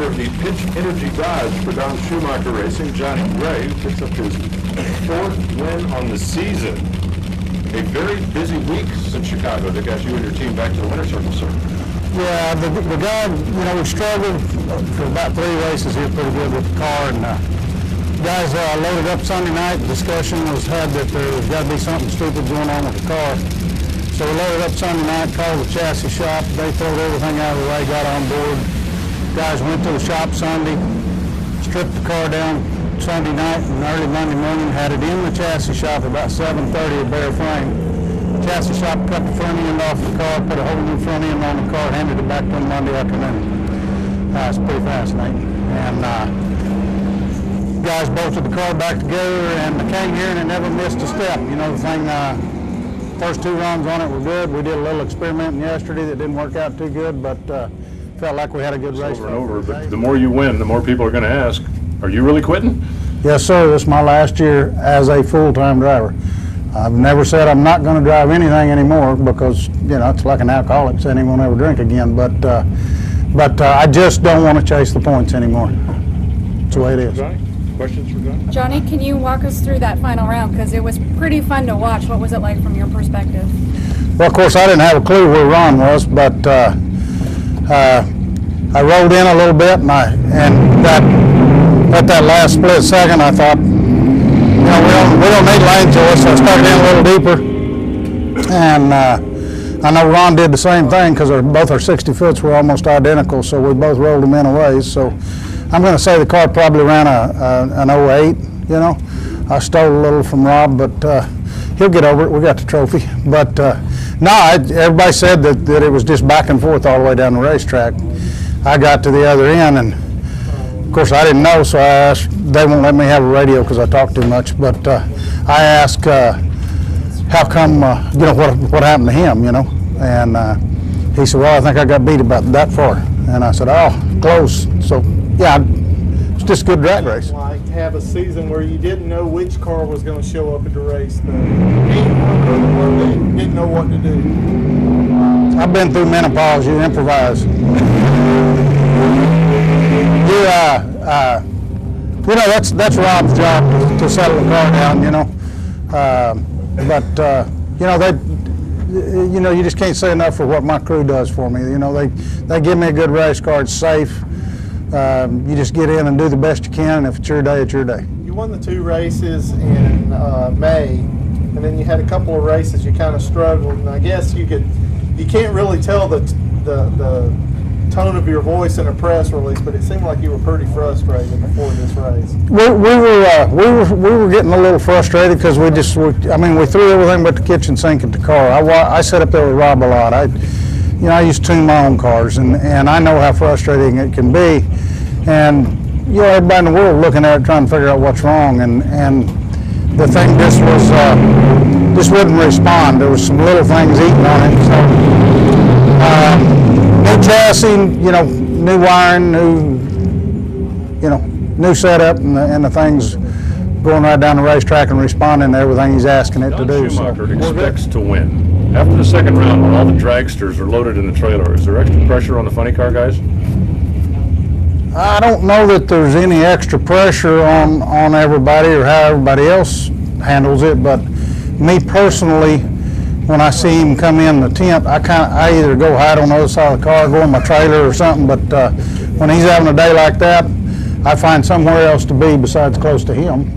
of the Pitch Energy Dodge for Don Schumacher Racing, Johnny Gray, picks up his 4th win on the season. A very busy week since Chicago that got you and your team back to the winner's circle, sir. Yeah, the guy, we struggled for about 3 races here pretty good with the car, and guys loaded up Sunday night. The discussion was had that there's got to be something stupid going on with the car. So we loaded up Sunday night, called the chassis shop. They throwed everything out of the way, got on board. Guys went to the shop Sunday, stripped the car down Sunday night and early Monday morning, had it in the chassis shop about 7:30, a bare frame. The chassis shop cut the front end off the car, put a whole new front end on the car, handed it back to them Monday afternoon. It's pretty fascinating. And guys bolted the car back together and came here and it never missed a step. The thing, first 2 runs on it were good. We did a little experimenting yesterday that didn't work out too good, but felt like we had a good race. Over and over, but the more you win, the more people are going to ask, are you really quitting? Yes, sir. This is my last year as a full-time driver. I've never said I'm not going to drive anything anymore because, it's like an alcoholic saying he won't ever drink again, but I just don't want to chase the points anymore. That's the way it is. Johnny? Questions for Johnny? Johnny, can you walk us through that final round? Because it was pretty fun to watch. What was it like from your perspective? Well, of course, I didn't have a clue where Ron was, but I rolled in a little bit, and at that last split second, I thought, we don't need lane choice, so I stuck it in a little deeper. And I know Ron did the same thing because both our 60 foots were almost identical, so we both rolled them in a ways. So I'm going to say the car probably ran an 08. I stole a little from Rob, but he'll get over it. We got the trophy. But everybody said that it was just back and forth all the way down the racetrack. I got to the other end, and of course I didn't know, so I asked. They won't let me have a radio because I talk too much. But I asked, how come, what happened to him, And he said, well, I think I got beat about that far. And I said, oh, close. So yeah, it's just a good drag race. Like have a season where you didn't know which car was going to show up at the race. Didn't know what to do. I've been through menopause. You improvise. That's Rob's job to settle the car down. You just can't say enough for what my crew does for me. They give me a good race car. It's safe. You just get in and do the best you can, and if it's your day, it's your day. You won the 2 races in May, and then you had a couple of races you kind of struggled, and I guess you can't really tell the tone of your voice in a press release, but it seemed like you were pretty frustrated before this race. We were getting a little frustrated because we threw everything but the kitchen sink at the car. I sat up there with Rob a lot. I used to tune my own cars, and I know how frustrating it can be. And everybody in the world looking at it trying to figure out what's wrong, and the thing just wouldn't respond. There was some little things eating on it. So new chassis, new wiring, new setup, and the things going right down the racetrack and responding to everything he's asking it to do. Schumacher expects to win. After the second round, when all the dragsters are loaded in the trailer, is there extra pressure on the funny car guys? I don't know that there's any extra pressure on everybody or how everybody else handles it, but me personally, when I see him come in the tent, I either go hide on the other side of the car, go in my trailer or something, but when he's having a day like that, I find somewhere else to be besides close to him.